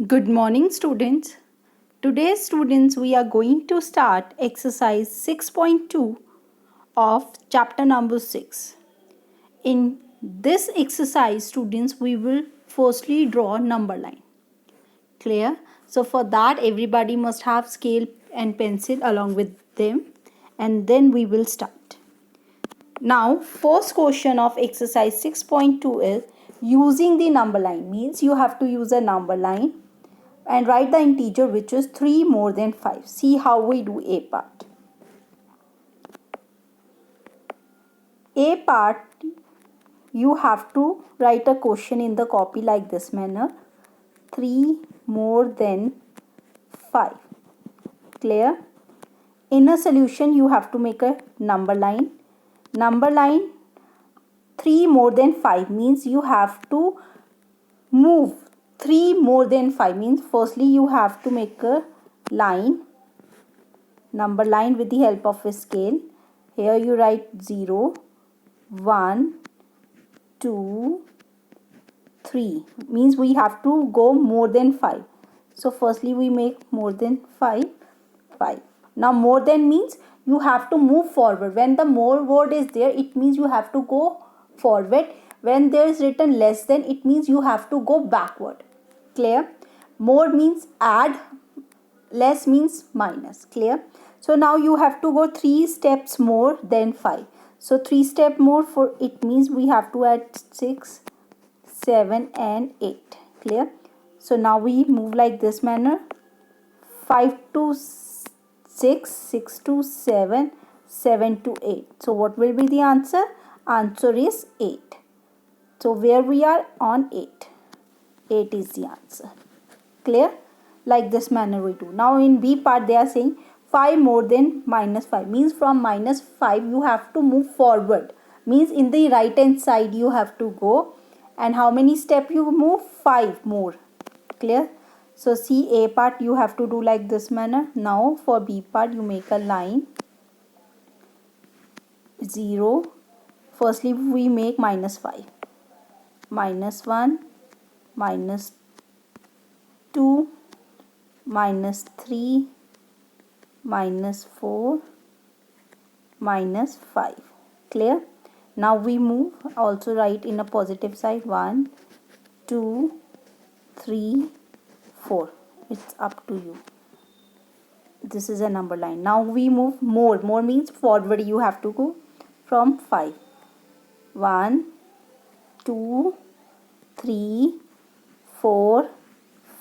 Good morning, students. Today, students, we are going to start exercise 6.2 of chapter number 6. In this exercise, students, we will firstly draw number line. Clear? So, for that, everybody must have scale and pencil along with them, and then we will start. Now, first question of exercise 6.2 is using the number line. Means you have to use a number line and write the integer which is 3 more than 5. See how we do A part. A part, you have to write a question in the copy like this manner. 3 more than 5. Clear? In a solution, you have to make a number line. Number line 3 more than 5 means you have to move 3 more than 5 means firstly you have to make a line, number line with the help of a scale. Here you write 0, 1, 2, 3 means we have to go more than 5. So firstly we make more than 5, 5. Now more than means you have to move forward. When the more word is there, it means you have to go forward. When there is written less than, it means you have to go backward. Clear? More means add, less means minus. Clear? So now you have to go 3 steps more than 5. So 3 step more, for it means we have to add 6, 7 and 8. Clear? So now we move like this manner. 5 to 6, 6 to 7, 7 to 8. So what will be the answer? Answer is 8. So where we are on 8. 8 is the answer. Clear? Like this manner we do. Now in B part they are saying 5 more than minus 5. Means from minus 5 you have to move forward. Means in the right hand side you have to go. And how many steps you move? 5 more. Clear? So see, A part you have to do like this manner. Now for B part you make a line. 0. Firstly we make minus 5. Minus 1. Minus 2. Minus 3. Minus 4. Minus 5. Clear? Now we move, also write in a positive side. 1, 2, 3, 4. It's up to you. This is a number line. Now we move more. More means forward you have to go from 5. 1, 2, 3, 4,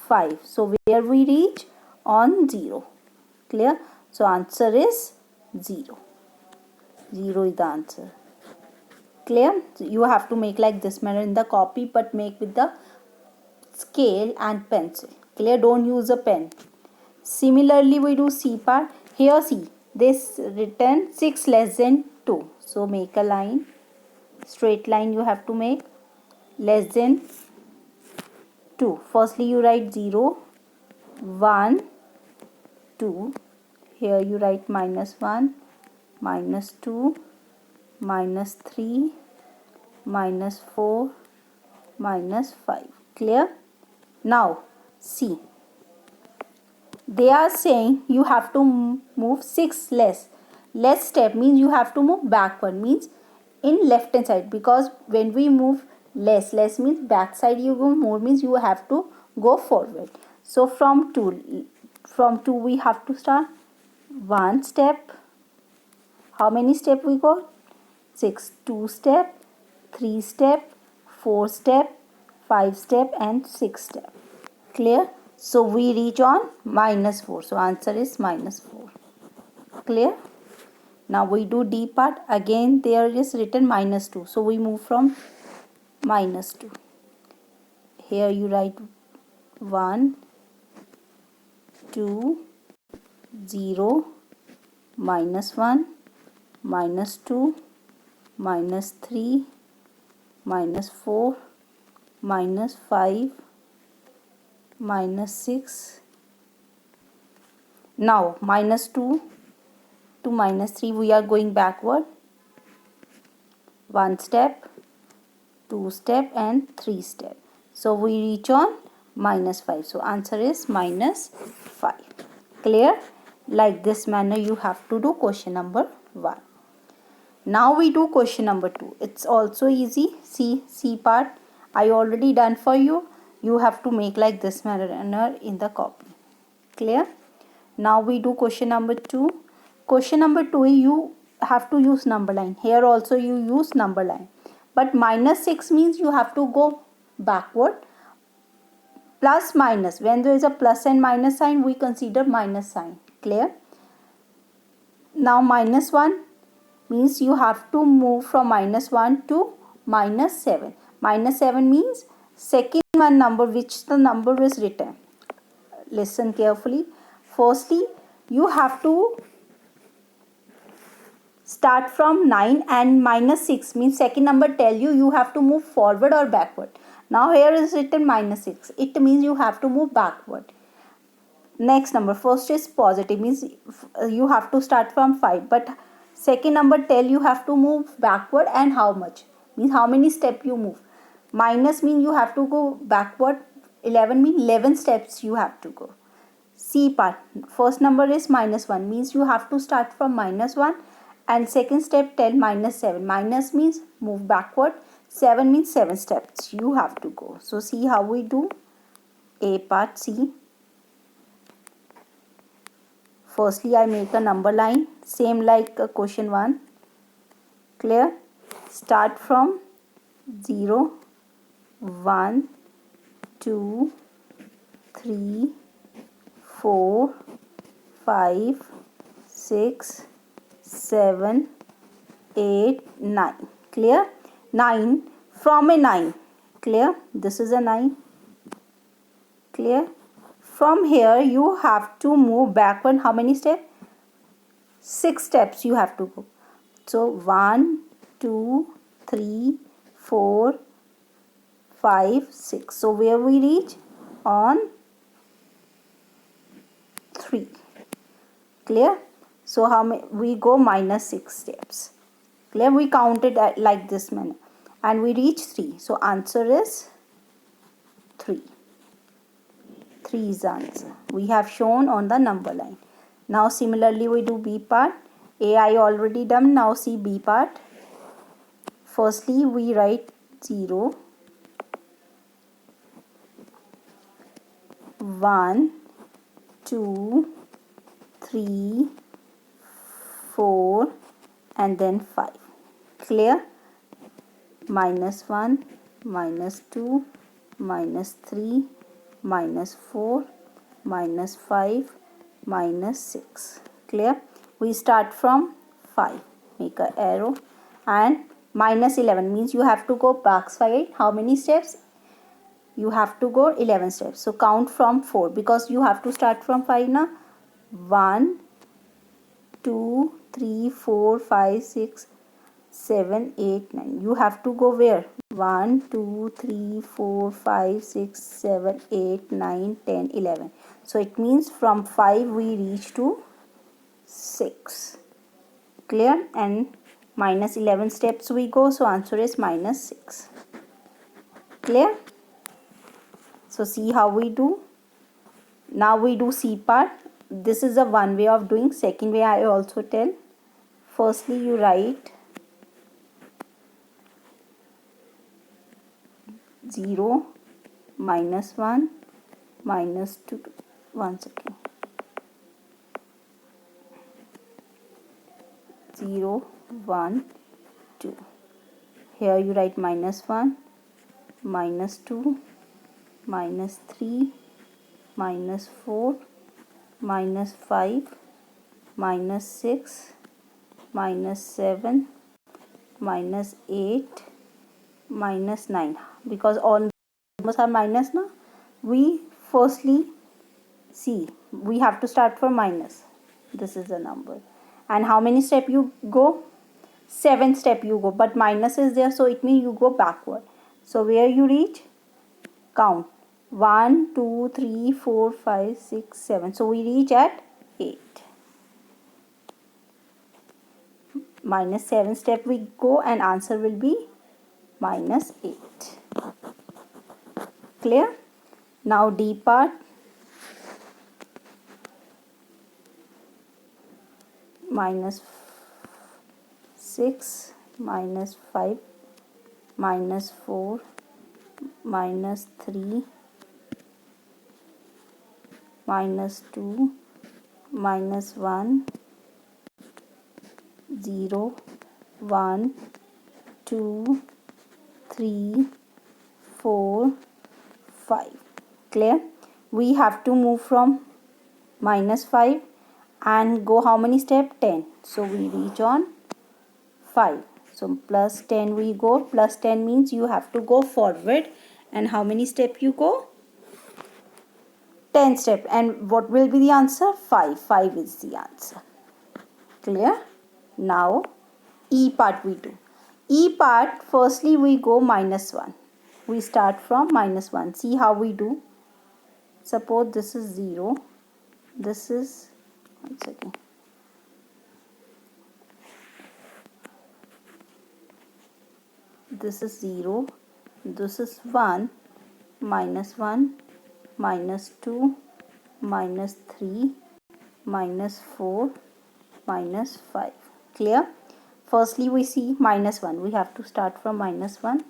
5. So where we reach? On 0. Clear? So answer is 0. 0 is the answer. Clear? So you have to make like this manner in the copy, but make with the scale and pencil. Clear? Don't use a pen. Similarly we do C part. Here see, this written 6 less than 2. So make a line. Straight line you have to make. Less than 2. Firstly you write 0, 1, 2. Here you write minus 1, minus 2, minus 3, minus 4, minus 5. Clear? Now see, they are saying you have to move 6 less. Less step means you have to move backward, means in left hand side, because when we move less means back side you go, more means you have to go forward. So from 2 we have to start. 1 step. How many step we got? 6. 2 step, 3 step, 4 step, 5 step and 6 step. Clear? So we reach on minus 4. So answer is minus 4. Clear? Now we do D part. Again there is written minus 2. So we move from minus 2. Here you write 1, 2, 0, minus 1, minus 2, minus 3, minus 4, minus 5, minus 6. Now minus 2 to minus 3 we are going backward. 1 step, 2 step and 3 step. So we reach on minus 5. So answer is minus 5. Clear? Like this manner you have to do question number 1. Now we do question number 2. It's also easy. See, C part I already done for you. You have to make like this manner in the copy. Clear? Now we do question number 2. Question number 2, you have to use number line. Here also you use number line. But minus 6 means you have to go backward. Plus minus. When there is a plus and minus sign, we consider minus sign. Clear? Now minus 1 means you have to move from minus 1 to minus 7. Minus 7 means second one number which the number is written. Listen carefully. Firstly, you have to start from 9 and minus 6 means second number tell you have to move forward or backward. Now here is written minus 6. It means you have to move backward. Next number, first is positive means you have to start from 5. But second number tell you have to move backward and how much. Means how many steps you move. Minus means you have to go backward. 11 means 11 steps you have to go. C part, first number is minus 1 means you have to start from minus 1 and second step tell minus 7. Minus means move backward. 7 means 7 steps you have to go. So see how we do. A part C. Firstly I make a number line same like question 1. Clear? Start from 0, 1, 2, 3, 4, 5, 6, 7, 8, 9. Clear? 9 from a 9. Clear? This is a 9. Clear? From here you have to move backward. How many steps? 6 steps you have to go. So 1, 2, 3, 4, 5, 6. So where we reach? On 3. Clear? So how many? We go minus 6 steps. Clear? We counted like this manner and we reach 3. So answer is 3. 3 is the answer. We have shown on the number line. Now similarly we do B part. A I already done. Now see B part. Firstly we write 0, 1, 2, 3, 4 and then 5. Clear? Minus 1, minus 2, minus 3, minus 4, minus 5, minus 6. Clear? We start from 5. Make an arrow and minus 11 means you have to go back side. How many steps? You have to go 11 steps. So count from 4 because you have to start from 5 now. 1, 2, 3, 4, 5, 6, 7, 8, 9. You have to go where? 1, 2, 3, 4, 5, 6, 7, 8, 9, 10, 11. So it means from 5 we reach to 6. Clear? And minus 11 steps we go. So answer is minus 6. Clear? So see how we do. Now we do C part. This is the one way of doing. Second way I also tell. Firstly you write 0, minus 1, minus 2. 1 second. 0, 1, 2. Here you write minus 1, minus 2, minus 3, minus 4, minus 5, minus 6, minus 7, minus 8, minus 9. Because all numbers are minus now, we firstly see we have to start from minus. This is the number. And how many steps you go? 7 steps you go. But minus is there, so it means you go backward. So where you reach? Count. 1, 2, 3, 4, 5, 6, 7. So we reach at 8. Minus 7 step we go and answer will be minus 8. Clear? Now D part. Minus 6 minus 5 minus 4 minus 3 minus 2 minus 1 0 1 2 3 4 5. Clear? We have to move from minus 5 and go how many steps? 10. So we reach on 5. So plus 10 we go. Plus 10 means you have to go forward. And how many steps you go? 10 steps. And what will be the answer? 5. 5 is the answer. Clear? Now E part we do. E part, firstly we go minus 1. We start from minus 1. See how we do. Suppose this is 0. This is, one second. This is 0. This is 1. Minus 1. Minus 2. Minus 3. Minus 4. Minus 5. Clear? Firstly we see minus 1. We have to start from minus 1.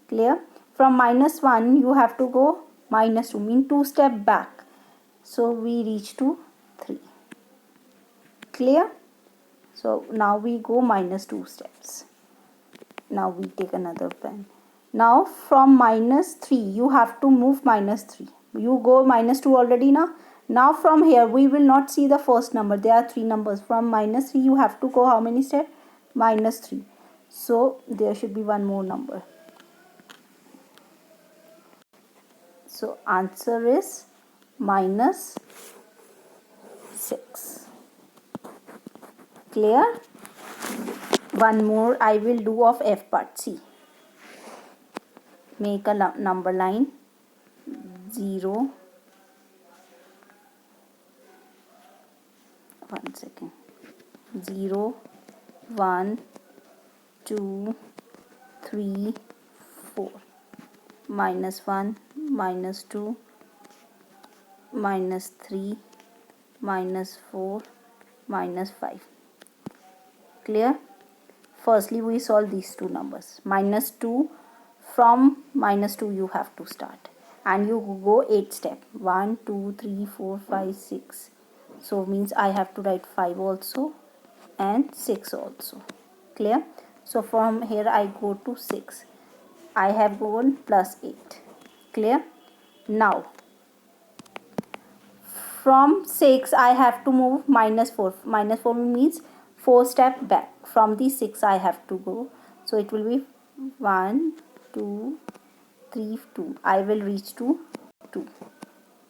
Clear? From minus 1 you have to go minus 2, mean 2 steps back. So we reach to 3. Clear? So now we go minus 2 steps. Now we take another pen. Now from minus 3 you have to move minus 3. You go minus 2 already now. Now from here we will not see the first number. There are 3 numbers. From minus 3 you have to go how many steps? Minus 3. So there should be one more number. So answer is minus 6. Clear? One more I will do of F part. See. Make a number line. 0. One second. 0, 1, 2, 3, 4. Minus 1, minus 2, minus 3, minus 4, minus 5. Clear? Firstly we solve these two numbers. Minus 2, from minus 2 you have to start. And you go 8 steps. 1, 2, 3, 4, 5, 6. So means I have to write 5 also and 6 also. Clear? So from here I go to 6. I have gone plus 8. Clear? Now from 6 I have to move minus 4. Minus 4 means 4 steps back. From the 6 I have to go. So it will be 1, 2, 3, 2. I will reach to 2.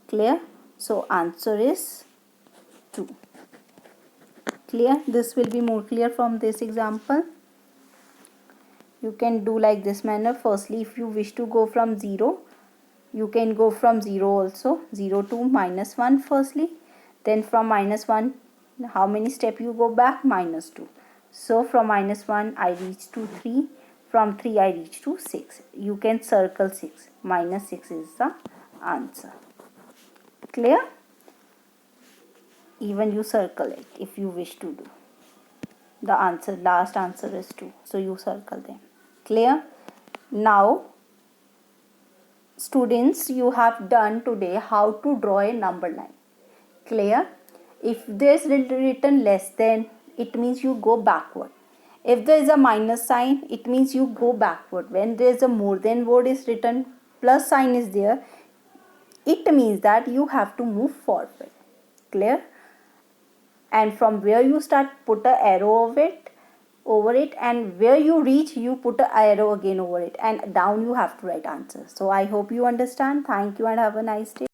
Clear? So answer is 2. Clear? This will be more clear from this example. You can do like this manner. Firstly, if you wish to go from 0, you can go from 0 also. 0 to minus 1 firstly. Then from minus 1, how many steps you go back? Minus 2. So from minus 1 I reach to 3. From 3 I reach to 6. You can circle 6. Minus 6 is the answer. Clear? Even you circle it if you wish to do. The answer, last answer is 2. So you circle them. Clear? Now, students, you have done today how to draw a number line. Clear? If there is written less than, it means you go backward. If there is a minus sign, it means you go backward. When there is a more than word is written, plus sign is there, it means that you have to move forward. Clear? And from where you start, put an arrow over it, and where you reach, you put an arrow again over it, and down you have to write answer. So I hope you understand. Thank you and have a nice day.